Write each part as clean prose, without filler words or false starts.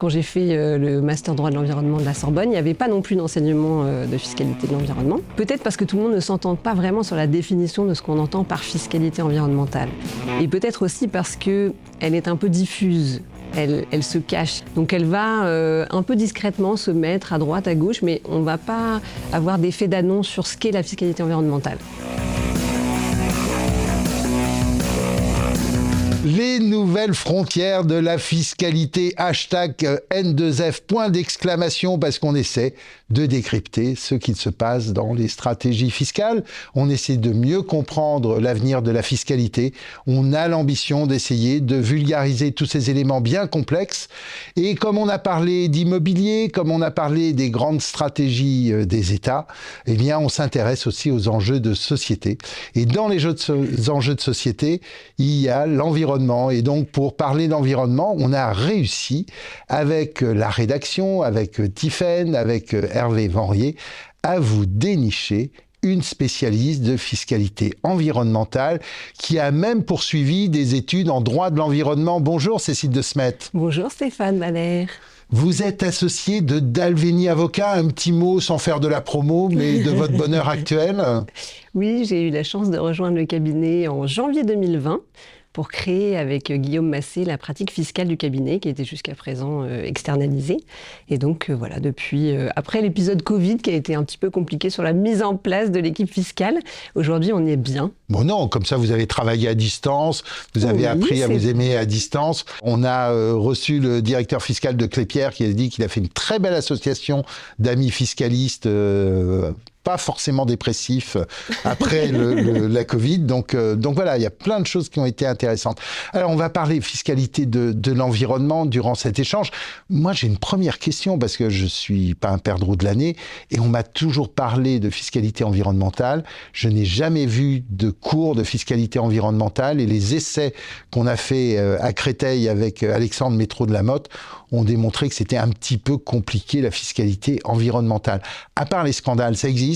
Quand j'ai fait le master droit de l'environnement de la Sorbonne, il n'y avait pas non plus d'enseignement de fiscalité de l'environnement. Peut-être parce que tout le monde ne s'entend pas vraiment sur la définition de ce qu'on entend par fiscalité environnementale. Et peut-être aussi parce qu'elle est un peu diffuse. Elle se cache. Donc elle va un peu discrètement se mettre à droite, à gauche, mais on ne va pas avoir d'effet d'annonce sur ce qu'est la fiscalité environnementale. Les nouvelles frontières de la fiscalité, #N2F, point d'exclamation, parce qu'on essaie de décrypter ce qu'il se passe dans les stratégies fiscales. On essaie de mieux comprendre l'avenir de la fiscalité. On a l'ambition d'essayer de vulgariser tous ces éléments bien complexes. Et comme on a parlé d'immobilier, comme on a parlé des grandes stratégies des États, eh bien, on s'intéresse aussi aux enjeux de société. Et dans les enjeux de société, il y a l'environnement. Et donc, pour parler d'environnement, on a réussi, avec la rédaction, avec Tiffaine, avec Hervé Vanrier, à vous dénicher une spécialiste de fiscalité environnementale qui a même poursuivi des études en droit de l'environnement. Bonjour Cécile de Smet. Bonjour Stéphane Mahler. Vous êtes associé de Dalveny Avocat, un petit mot sans faire de la promo, mais de votre bonheur actuel. Oui, j'ai eu la chance de rejoindre le cabinet en janvier 2020 pour créer avec Guillaume Massé la pratique fiscale du cabinet qui était jusqu'à présent externalisée. Et donc voilà, depuis, après l'épisode Covid qui a été un petit peu compliqué sur la mise en place de l'équipe fiscale, aujourd'hui on y est bien. Bon non, comme ça vous avez travaillé à distance, vous avez appris à vous aimer à distance. On a reçu le directeur fiscal de Clépierre qui a dit qu'il a fait une très belle association d'amis fiscalistes pas forcément dépressif après la Covid. Donc voilà, il y a plein de choses qui ont été intéressantes. Alors, on va parler fiscalité de l'environnement durant cet échange. Moi, j'ai une première question parce que je suis pas un perdreau de l'année et on m'a toujours parlé de fiscalité environnementale. Je n'ai jamais vu de cours de fiscalité environnementale et les essais qu'on a fait à Créteil avec Alexandre Métro de la Motte ont démontré que c'était un petit peu compliqué la fiscalité environnementale. À part les scandales, ça existe ?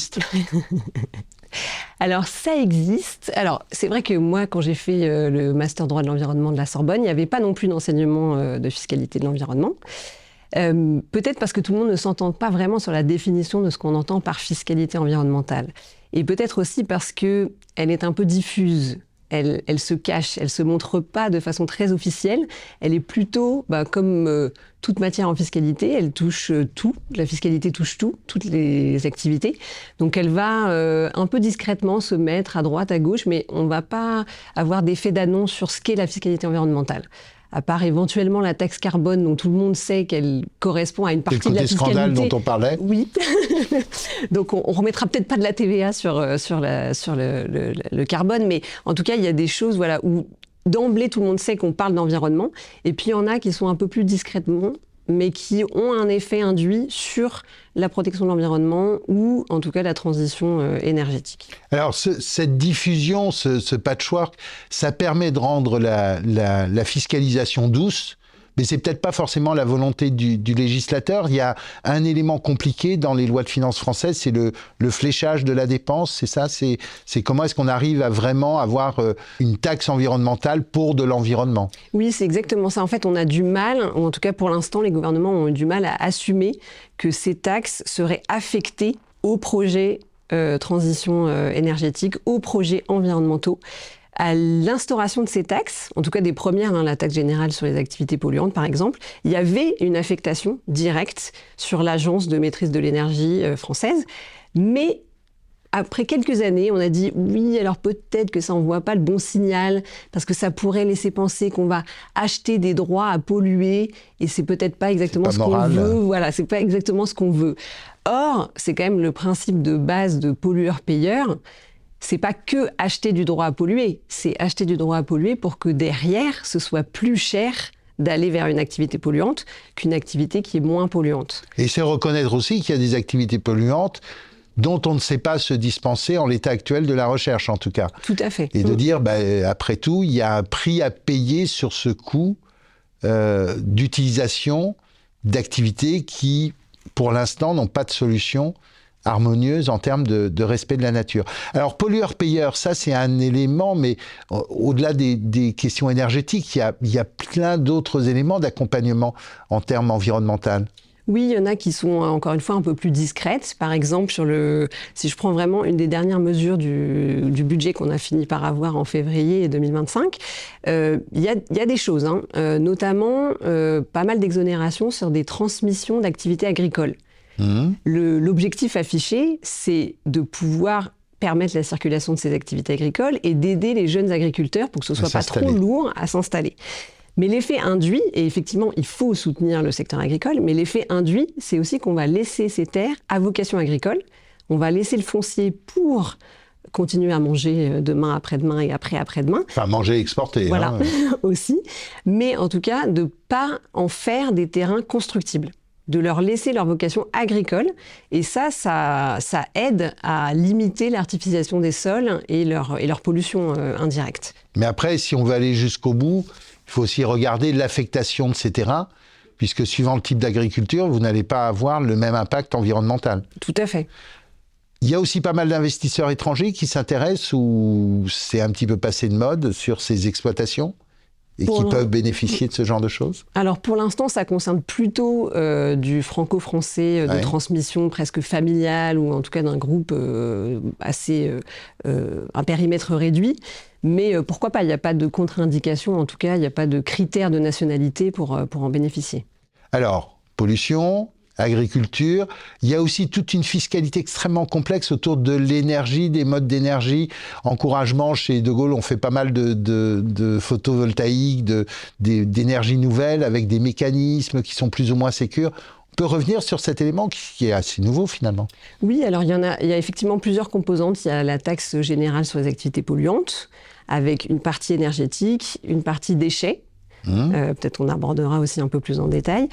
Alors ça existe. Alors c'est vrai que moi quand j'ai fait le master droit de l'environnement de la Sorbonne, il n'y avait pas non plus d'enseignement de fiscalité de l'environnement. Peut-être parce que tout le monde ne s'entend pas vraiment sur la définition de ce qu'on entend par fiscalité environnementale. Et peut-être aussi parce qu'elle est un peu diffuse. Elle se cache, elle ne se montre pas de façon très officielle. Elle est plutôt, comme toute matière en fiscalité, elle touche tout. La fiscalité touche tout, toutes les activités. Donc elle va un peu discrètement se mettre à droite, à gauche, mais on ne va pas avoir d'effet d'annonce sur ce qu'est la fiscalité environnementale. À part éventuellement la taxe carbone, dont tout le monde sait qu'elle correspond à une partie de la fiscalité. C'est le côté scandale dont on parlait. Oui. Donc on remettra peut-être pas de la TVA sur le carbone, mais en tout cas, il y a des choses où d'emblée tout le monde sait qu'on parle d'environnement, et puis il y en a qui sont un peu plus discrètement, mais qui ont un effet induit sur la protection de l'environnement ou en tout cas la transition énergétique. Alors cette diffusion, ce patchwork, ça permet de rendre la fiscalisation douce, mais c'est peut-être pas forcément la volonté du législateur. Il y a un élément compliqué dans les lois de finances françaises, c'est le fléchage de la dépense, c'est ça, c'est comment est-ce qu'on arrive à vraiment avoir une taxe environnementale pour de l'environnement. Oui, c'est exactement ça. En fait, on a du mal, ou en tout cas pour l'instant, les gouvernements ont eu du mal à assumer que ces taxes seraient affectées aux projets transition énergétique, aux projets environnementaux. À l'instauration de ces taxes, en tout cas des premières, la taxe générale sur les activités polluantes par exemple, il y avait une affectation directe sur l'agence de maîtrise de l'énergie française, mais après quelques années, on a dit oui, alors peut-être que ça n'envoie pas le bon signal, parce que ça pourrait laisser penser qu'on va acheter des droits à polluer, et c'est peut-être pas exactement ce qu'on veut. Voilà, c'est pas exactement ce qu'on veut. Or, c'est quand même le principe de base de pollueur-payeur. C'est pas que acheter du droit à polluer, c'est acheter du droit à polluer pour que derrière, ce soit plus cher d'aller vers une activité polluante qu'une activité qui est moins polluante. Et c'est reconnaître aussi qu'il y a des activités polluantes dont on ne sait pas se dispenser en l'état actuel de la recherche, en tout cas. Tout à fait. Et de dire, après tout, il y a un prix à payer sur ce coût d'utilisation d'activités qui, pour l'instant, n'ont pas de solution harmonieuse en termes de respect de la nature. Alors, pollueur-payeur, ça c'est un élément, mais au-delà des questions énergétiques, il y a plein d'autres éléments d'accompagnement en termes environnementaux. Oui, il y en a qui sont encore une fois un peu plus discrètes. Par exemple, si je prends vraiment une des dernières mesures du budget qu'on a fini par avoir en février 2025, il y a des choses, notamment pas mal d'exonérations sur des transmissions d'activités agricoles. L'objectif affiché, c'est de pouvoir permettre la circulation de ces activités agricoles et d'aider les jeunes agriculteurs pour que ce soit pas trop lourd à s'installer. Mais l'effet induit, et effectivement, il faut soutenir le secteur agricole, mais l'effet induit, c'est aussi qu'on va laisser ces terres à vocation agricole. On va laisser le foncier pour continuer à manger demain, après-demain et après-après-demain. Enfin, manger et exporter. Voilà, aussi. Mais en tout cas, de ne pas en faire des terrains constructibles, de leur laisser leur vocation agricole. Et ça aide à limiter l'artificialisation des sols et leur pollution indirecte. Mais après, si on veut aller jusqu'au bout, il faut aussi regarder l'affectation de ces terrains, puisque suivant le type d'agriculture, vous n'allez pas avoir le même impact environnemental. Tout à fait. Il y a aussi pas mal d'investisseurs étrangers qui s'intéressent, ou c'est un petit peu passé de mode, sur ces exploitations et qui peuvent bénéficier de ce genre de choses? Alors pour l'instant, ça concerne plutôt du franco-français de transmission presque familiale, ou en tout cas d'un groupe assez un périmètre réduit. Mais pourquoi pas? Il n'y a pas de contre-indication, en tout cas, il n'y a pas de critères de nationalité pour en bénéficier. Alors, pollution, agriculture, il y a aussi toute une fiscalité extrêmement complexe autour de l'énergie, des modes d'énergie, encouragement. Chez De Gaulle, on fait pas mal de photovoltaïque, d'énergie nouvelle, avec des mécanismes qui sont plus ou moins sécures. On peut revenir sur cet élément qui est assez nouveau finalement. Oui, alors il y a effectivement plusieurs composantes. Il y a la taxe générale sur les activités polluantes, avec une partie énergétique, une partie déchets. Peut-être on abordera aussi un peu plus en détail.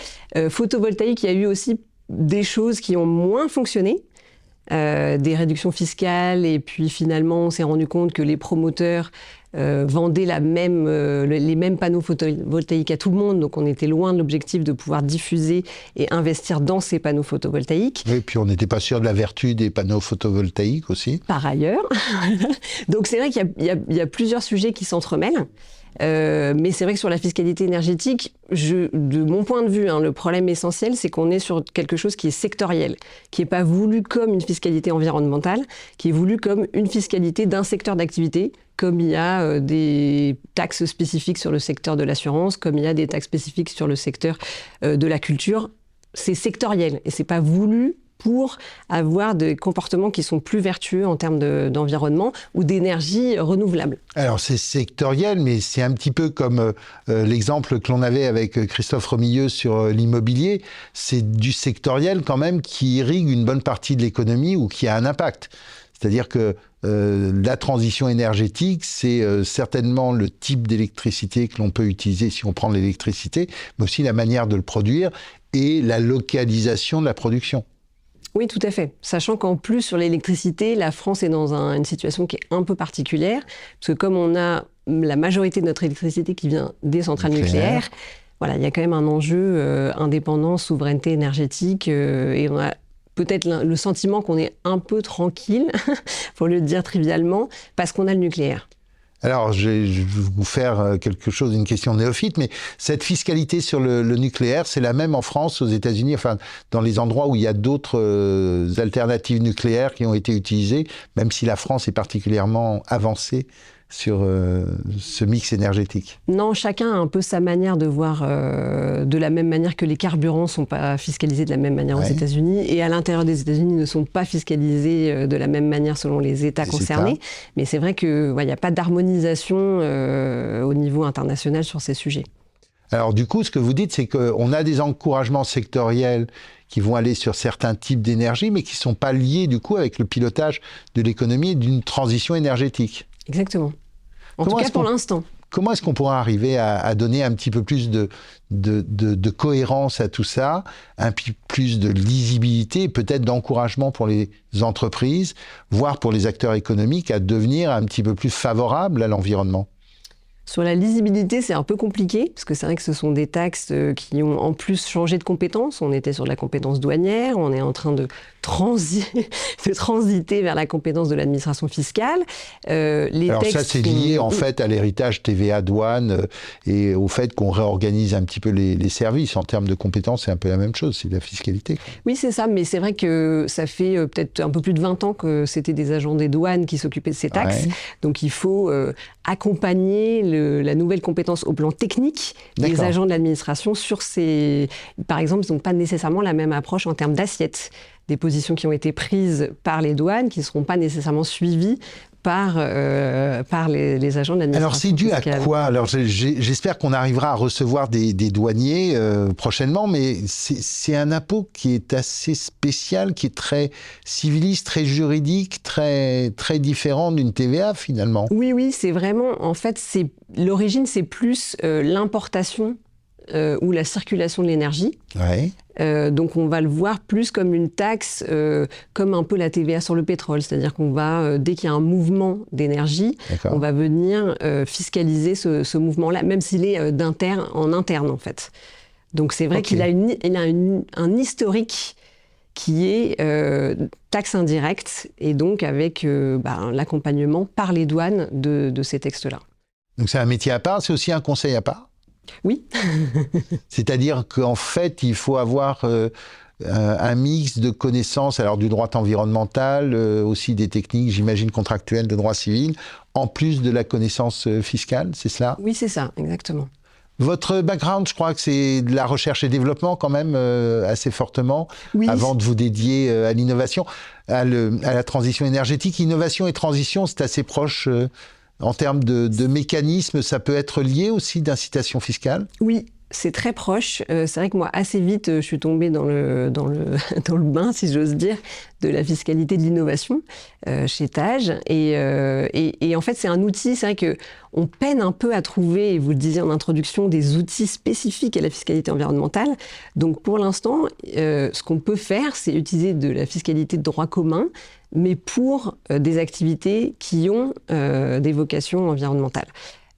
Photovoltaïque, il y a eu aussi des choses qui ont moins fonctionné, des réductions fiscales, et puis finalement on s'est rendu compte que les promoteurs vendaient les mêmes panneaux photovoltaïques à tout le monde, donc on était loin de l'objectif de pouvoir diffuser et investir dans ces panneaux photovoltaïques. Oui, puis on n'était pas sûr de la vertu des panneaux photovoltaïques aussi. Par ailleurs. Donc c'est vrai qu'il y a plusieurs sujets qui s'entremêlent. Mais c'est vrai que sur la fiscalité énergétique, de mon point de vue, le problème essentiel, c'est qu'on est sur quelque chose qui est sectoriel, qui n'est pas voulu comme une fiscalité environnementale, qui est voulu comme une fiscalité d'un secteur d'activité, comme il y a des taxes spécifiques sur le secteur de l'assurance, comme il y a des taxes spécifiques sur le secteur de la culture. C'est sectoriel et c'est pas voulu pour avoir des comportements qui sont plus vertueux en termes d'environnement ou d'énergie renouvelable. Alors c'est sectoriel, mais c'est un petit peu comme l'exemple que l'on avait avec Christophe Romilleux sur l'immobilier. C'est du sectoriel quand même qui irrigue une bonne partie de l'économie ou qui a un impact. C'est-à-dire que la transition énergétique, c'est certainement le type d'électricité que l'on peut utiliser si on prend l'électricité, mais aussi la manière de le produire et la localisation de la production. Oui, tout à fait. Sachant qu'en plus, sur l'électricité, la France est dans une situation qui est un peu particulière, parce que comme on a la majorité de notre électricité qui vient des centrales nucléaires, voilà, il y a quand même un enjeu indépendance, souveraineté énergétique, et on a peut-être le sentiment qu'on est un peu tranquille, pour le dire trivialement, parce qu'on a le nucléaire. Alors, je vais vous faire une question néophyte, mais cette fiscalité sur le nucléaire, c'est la même en France, aux États-Unis, enfin, dans les endroits où il y a d'autres alternatives nucléaires qui ont été utilisées, même si la France est particulièrement avancée sur ce mix énergétique? Non, chacun a un peu sa manière de voir, de la même manière que les carburants ne sont pas fiscalisés de la même manière aux États-Unis, et à l'intérieur des États-Unis ne sont pas fiscalisés de la même manière selon les États concernés. Mais c'est vrai qu'il n'y a pas d'harmonisation au niveau international sur ces sujets. Alors du coup, ce que vous dites, c'est qu'on a des encouragements sectoriels qui vont aller sur certains types d'énergie, mais qui ne sont pas liés du coup avec le pilotage de l'économie et d'une transition énergétique. Exactement. En tout cas pour l'instant. Comment est-ce qu'on pourra arriver à donner un petit peu plus de cohérence à tout ça, un peu plus de lisibilité, peut-être d'encouragement pour les entreprises, voire pour les acteurs économiques, à devenir un petit peu plus favorables à l'environnement? Sur la lisibilité, c'est un peu compliqué, parce que c'est vrai que ce sont des taxes qui ont en plus changé de compétence. On était sur de la compétence douanière, on est en train de transiter vers la compétence de l'administration fiscale. Alors ça, c'est lié en fait à l'héritage TVA douane et au fait qu'on réorganise un petit peu les services. En termes de compétences, c'est un peu la même chose, c'est de la fiscalité. Oui, c'est ça, mais c'est vrai que ça fait peut-être un peu plus de 20 ans que c'était des agents des douanes qui s'occupaient de ces taxes. Ouais. Donc il faut accompagner la nouvelle compétence au plan technique des agents de l'administration sur ces... Par exemple, ils n'ont pas nécessairement la même approche en termes d'assiette. Des positions qui ont été prises par les douanes qui ne seront pas nécessairement suivies par les agents de l'administration. Alors c'est dû fiscale. À quoi? Alors j'espère qu'on arrivera à recevoir des douaniers prochainement, mais c'est un impôt qui est assez spécial, qui est très civiliste, très juridique, très différent d'une TVA finalement. Oui, c'est vraiment, en fait, l'origine c'est plus l'importation ou la circulation de l'énergie. Ouais. Donc on va le voir plus comme une taxe, comme un peu la TVA sur le pétrole. C'est-à-dire qu'on va, dès qu'il y a un mouvement d'énergie, on va venir fiscaliser ce mouvement-là, même s'il est en interne en fait. Donc c'est vrai qu'il a, un historique qui est taxe indirecte et donc avec l'accompagnement par les douanes de ces textes-là. Donc c'est un métier à part, c'est aussi un conseil à part? Oui. C'est-à-dire qu'en fait, il faut avoir un mix de connaissances, alors du droit environnemental, aussi des techniques, j'imagine, contractuelles de droit civil, en plus de la connaissance fiscale, c'est cela? Oui, c'est ça, exactement. Votre background, je crois que c'est de la recherche et développement quand même, assez fortement, oui, avant de vous dédier à l'innovation, à la transition énergétique. Innovation et transition, c'est assez proche. En termes de mécanismes, ça peut être lié aussi d'incitation fiscale? Oui, c'est très proche. C'est vrai que moi, assez vite, je suis tombée dans le bain, si j'ose dire, de la fiscalité de l'innovation chez TAJ. Et en fait, c'est un outil, c'est vrai qu'on peine un peu à trouver, et vous le disiez en introduction, des outils spécifiques à la fiscalité environnementale. Donc pour l'instant, ce qu'on peut faire, c'est utiliser de la fiscalité de droit commun, mais pour des activités qui ont des vocations environnementales.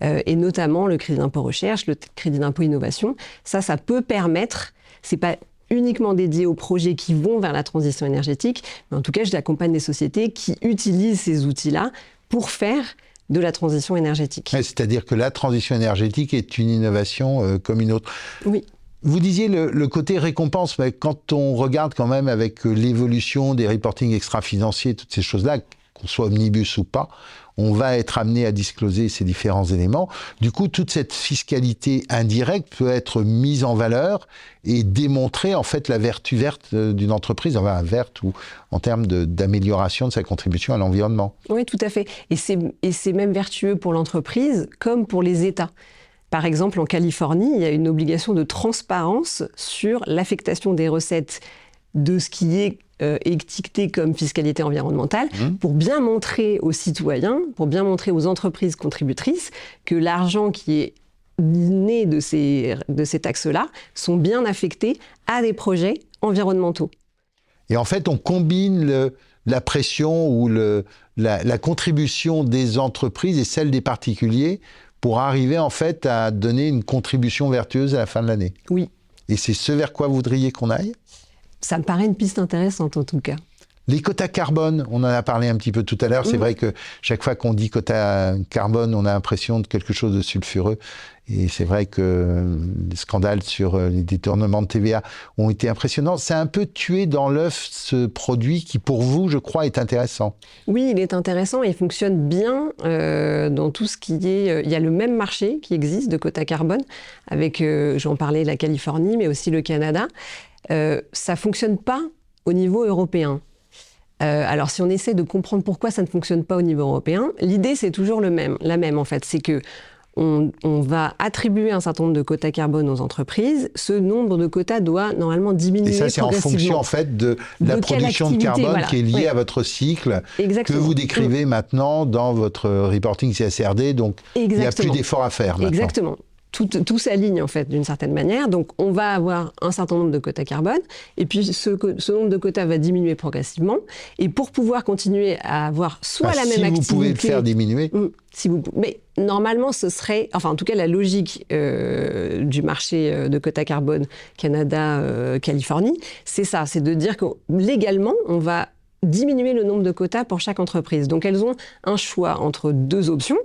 Et notamment le crédit d'impôt recherche, le crédit d'impôt innovation, ça peut permettre, c'est pas uniquement dédié aux projets qui vont vers la transition énergétique, mais en tout cas, j'accompagne des sociétés qui utilisent ces outils-là pour faire de la transition énergétique. Ouais, c'est-à-dire que la transition énergétique est une innovation comme une autre. Oui. Vous disiez le côté récompense, mais quand on regarde quand même avec l'évolution des reportings extra-financiers, toutes ces choses-là, qu'on soit omnibus ou pas, on va être amené à discloser ces différents éléments. Du coup, toute cette fiscalité indirecte peut être mise en valeur et démontrer en fait la vertu verte d'une entreprise, enfin verte ou en termes d'amélioration de sa contribution à l'environnement. Oui, tout à fait. Et c'est même vertueux pour l'entreprise comme pour les États. Par exemple, en Californie, il y a une obligation de transparence sur l'affectation des recettes de ce qui est étiqueté comme fiscalité environnementale pour bien montrer aux citoyens, pour bien montrer aux entreprises contributrices que l'argent qui est né de ces taxes-là sont bien affectés à des projets environnementaux. Et en fait, on combine la pression ou la contribution des entreprises et celle des particuliers pour arriver en fait à donner une contribution vertueuse à la fin de l'année. Oui. Et c'est ce vers quoi vous voudriez qu'on aille? Ça me paraît une piste intéressante en tout cas. Les quotas carbone, on en a parlé un petit peu tout à l'heure. C'est vrai que chaque fois qu'on dit quota carbone, on a l'impression de quelque chose de sulfureux. Et c'est vrai que les scandales sur les détournements de TVA ont été impressionnants. C'est un peu tué dans l'œuf ce produit qui, pour vous, je crois, est intéressant. Oui, il est intéressant et il fonctionne bien dans tout ce qui est... il y a le même marché qui existe de quota carbone avec, j'en parlais, la Californie, mais aussi le Canada. Ça ne fonctionne pas au niveau européen. Alors, si on essaie de comprendre pourquoi ça ne fonctionne pas au niveau européen, l'idée, c'est toujours la même, en fait. C'est que on va attribuer un certain nombre de quotas carbone aux entreprises. Ce nombre de quotas doit normalement diminuer progressivement. Et ça, c'est en fonction, en fait, de la production de carbone qui est liée à votre cycle, que vous décrivez maintenant dans votre reporting CSRD. Donc, il n'y a plus d'efforts à faire maintenant. Exactement. tout s'aligne en fait d'une certaine manière. Donc on va avoir un certain nombre de quotas carbone et puis ce nombre de quotas va diminuer progressivement. Et pour pouvoir continuer à avoir soit la même activité... Si vous pouvez le faire diminuer. Mais normalement ce serait... Enfin en tout cas la logique du marché de quotas carbone Canada-Californie, c'est ça, c'est de dire que légalement on va diminuer le nombre de quotas pour chaque entreprise. Donc elles ont un choix entre deux options.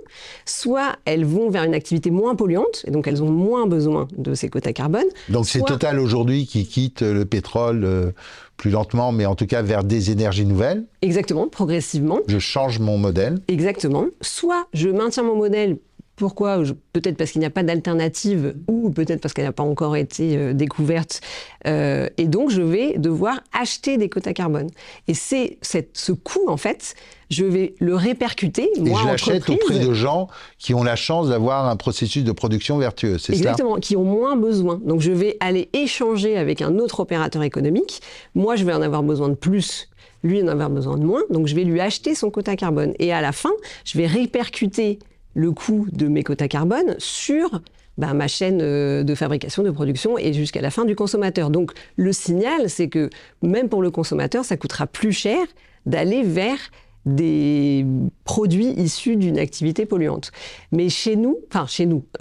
Soit elles vont vers une activité moins polluante, et donc elles ont moins besoin de ces quotas carbone. Donc c'est Total aujourd'hui qui quitte le pétrole plus lentement, mais en tout cas vers des énergies nouvelles. Exactement, progressivement. Je change mon modèle. Exactement. Soit je maintiens mon modèle. Pourquoi ? Peut-être parce qu'il n'y a pas d'alternative ou peut-être parce qu'elle n'a pas encore été découverte. Et donc, je vais devoir acheter des quotas carbone. Et c'est ce coût, en fait, je vais le répercuter, moi, et je l'achète entreprise, auprès de gens qui ont la chance d'avoir un processus de production vertueux, c'est ça ? Exactement, qui ont moins besoin. Donc, je vais aller échanger avec un autre opérateur économique. Moi, je vais en avoir besoin de plus. Lui, en avoir besoin de moins. Donc, je vais lui acheter son quota carbone. Et à la fin, je vais répercuter le coût de mes quotas carbone sur ma chaîne de fabrication, de production et jusqu'à la fin du consommateur. Donc le signal, c'est que même pour le consommateur, ça coûtera plus cher d'aller vers des produits issus d'une activité polluante. Mais chez nous,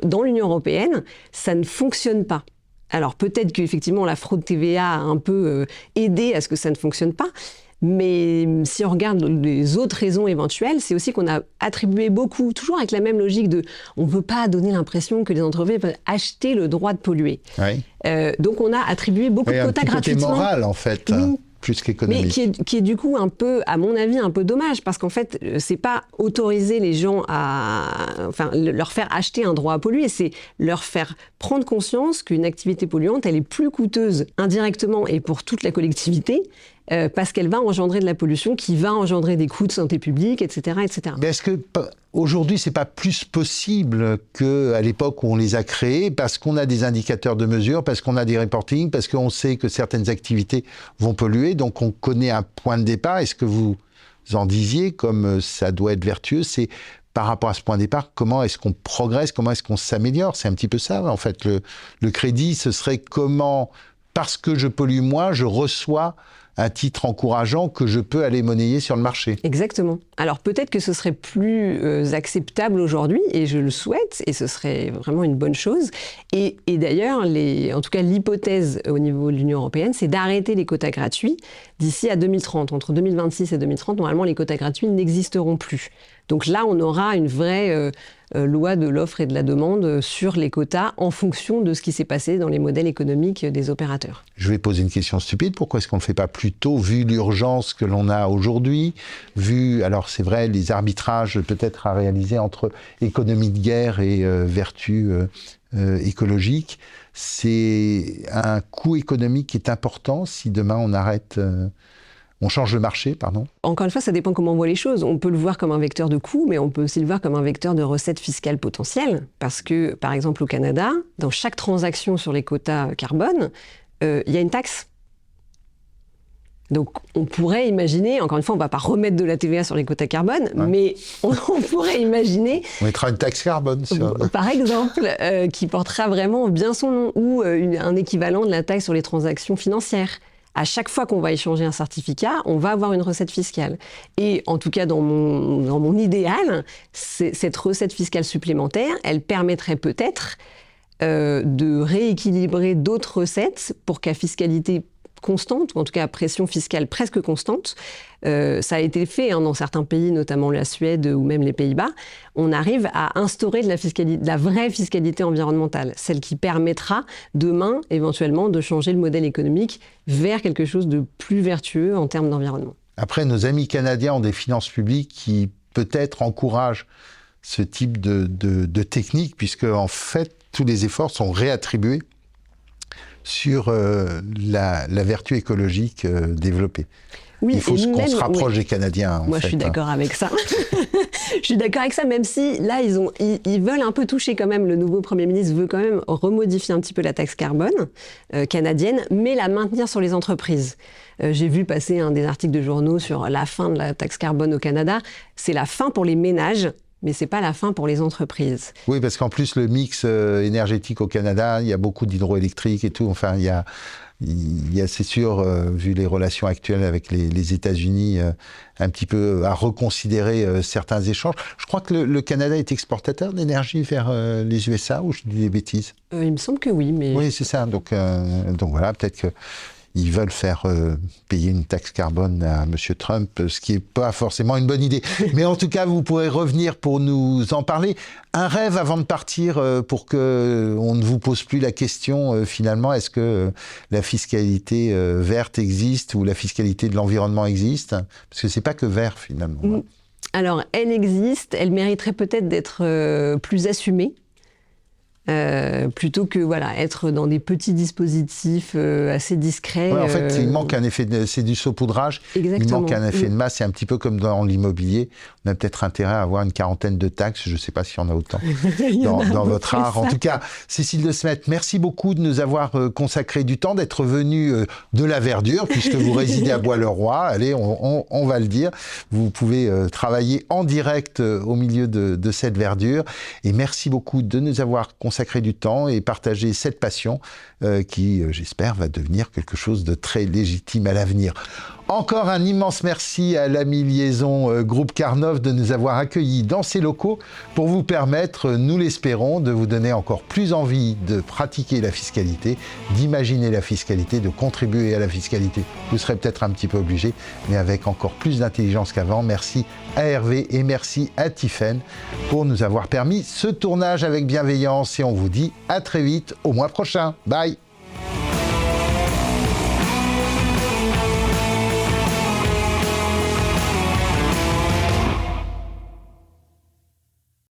dans l'Union européenne, ça ne fonctionne pas. Alors peut-être qu'effectivement la fraude TVA a un peu aidé à ce que ça ne fonctionne pas. Mais si on regarde les autres raisons éventuelles, c'est aussi qu'on a attribué beaucoup, toujours avec la même logique de on ne veut pas donner l'impression que les entreprises peuvent acheter le droit de polluer. Oui. Donc on a attribué beaucoup de quotas gratuitement. C'est moral en fait. Oui. Plus qu'économique. Mais qui est du coup un peu, à mon avis, un peu dommage, parce qu'en fait, c'est pas autoriser les gens leur faire acheter un droit à polluer, c'est leur faire prendre conscience qu'une activité polluante, elle est plus coûteuse indirectement et pour toute la collectivité, parce qu'elle va engendrer de la pollution qui va engendrer des coûts de santé publique, etc., etc. Mais est-ce que aujourd'hui, c'est pas plus possible qu'à l'époque où on les a créés, parce qu'on a des indicateurs de mesure, parce qu'on a des reportings, parce qu'on sait que certaines activités vont polluer, donc on connaît un point de départ. Est-ce que vous en disiez, comme ça doit être vertueux, c'est par rapport à ce point de départ, comment est-ce qu'on progresse, comment est-ce qu'on s'améliore ? C'est un petit peu ça, en fait. Le crédit, ce serait comment, parce que je pollue moins, je reçois un titre encourageant que je peux aller monnayer sur le marché. Exactement. Alors peut-être que ce serait plus acceptable aujourd'hui, et je le souhaite, et ce serait vraiment une bonne chose. Et d'ailleurs, en tout cas l'hypothèse au niveau de l'Union européenne, c'est d'arrêter les quotas gratuits d'ici à 2030. Entre 2026 et 2030, normalement, les quotas gratuits n'existeront plus. Donc là, on aura une vraie loi de l'offre et de la demande sur les quotas en fonction de ce qui s'est passé dans les modèles économiques des opérateurs. Je vais poser une question stupide. Pourquoi est-ce qu'on ne le fait pas plus tôt, vu l'urgence que l'on a aujourd'hui, alors c'est vrai, les arbitrages peut-être à réaliser entre économie de guerre et vertu écologique, c'est un coût économique qui est important si demain on arrête... On change le marché, pardon. Encore une fois, ça dépend comment on voit les choses. On peut le voir comme un vecteur de coût, mais on peut aussi le voir comme un vecteur de recettes fiscales potentielles. Parce que, par exemple, au Canada, dans chaque transaction sur les quotas carbone, il y a une taxe. Donc, on pourrait imaginer, encore une fois, on ne va pas remettre de la TVA sur les quotas carbone, mais on pourrait imaginer... On mettra une taxe carbone sur... Par exemple, qui portera vraiment bien son nom, ou un équivalent de la taxe sur les transactions financières. À chaque fois qu'on va échanger un certificat, on va avoir une recette fiscale. Et en tout cas, dans mon idéal, cette recette fiscale supplémentaire, elle permettrait peut-être de rééquilibrer d'autres recettes pour qu'à fiscalité constante, ou en tout cas à pression fiscale presque constante, ça a été fait dans certains pays, notamment la Suède ou même les Pays-Bas, on arrive à instaurer de la vraie fiscalité environnementale, celle qui permettra demain, éventuellement, de changer le modèle économique vers quelque chose de plus vertueux en termes d'environnement. Après, nos amis canadiens ont des finances publiques qui peut-être encouragent ce type de technique, puisque en fait, tous les efforts sont réattribués sur la vertu écologique développée. Oui, il faut qu'on se rapproche des Canadiens. Moi, je suis d'accord avec ça. Je suis d'accord avec ça, même si là, ils veulent un peu toucher quand même, le nouveau Premier ministre veut quand même remodifier un petit peu la taxe carbone canadienne, mais la maintenir sur les entreprises. J'ai vu passer des articles de journaux sur la fin de la taxe carbone au Canada. C'est la fin pour les ménages, mais c'est pas la fin pour les entreprises. Oui, parce qu'en plus, le mix énergétique au Canada, il y a beaucoup d'hydroélectriques et tout. Enfin, il y a c'est sûr, vu les relations actuelles avec les États-Unis, un petit peu à reconsidérer certains échanges. Je crois que le Canada est exportateur d'énergie vers les USA, ou je dis des bêtises? Il me semble que oui, mais... Oui, c'est ça. Donc voilà, peut-être qu'ils veulent faire payer une taxe carbone à M. Trump, ce qui n'est pas forcément une bonne idée. Mais en tout cas, vous pourrez revenir pour nous en parler. Un rêve avant de partir, pour qu'on ne vous pose plus la question, finalement, est-ce que la fiscalité verte existe ou la fiscalité de l'environnement existe? Parce que ce n'est pas que vert, finalement. Alors, elle existe, elle mériterait peut-être d'être plus assumée. Plutôt que être dans des petits dispositifs assez discrets. Ouais, en fait, il manque un effet, c'est du saupoudrage. Exactement. Il manque un effet de masse. C'est un petit peu comme dans l'immobilier. On a peut-être intérêt à avoir une quarantaine de taxes. Je ne sais pas s'il y en a autant dans votre art. En tout cas, Cécile de Smet, merci beaucoup de nous avoir consacré du temps, d'être venue de la verdure, puisque vous résidez à Bois-le-Roi. Allez, on va le dire. Vous pouvez travailler en direct au milieu de cette verdure. Et merci beaucoup de nous avoir consacré du temps et partager cette passion qui, j'espère, va devenir quelque chose de très légitime à l'avenir. Encore un immense merci à l'ami Liaison Groupe Carnov de nous avoir accueillis dans ses locaux pour vous permettre, nous l'espérons, de vous donner encore plus envie de pratiquer la fiscalité, d'imaginer la fiscalité, de contribuer à la fiscalité. Vous serez peut-être un petit peu obligé, mais avec encore plus d'intelligence qu'avant. Merci à Hervé et merci à Tiffaine pour nous avoir permis ce tournage avec bienveillance et on vous dit à très vite au mois prochain. Bye!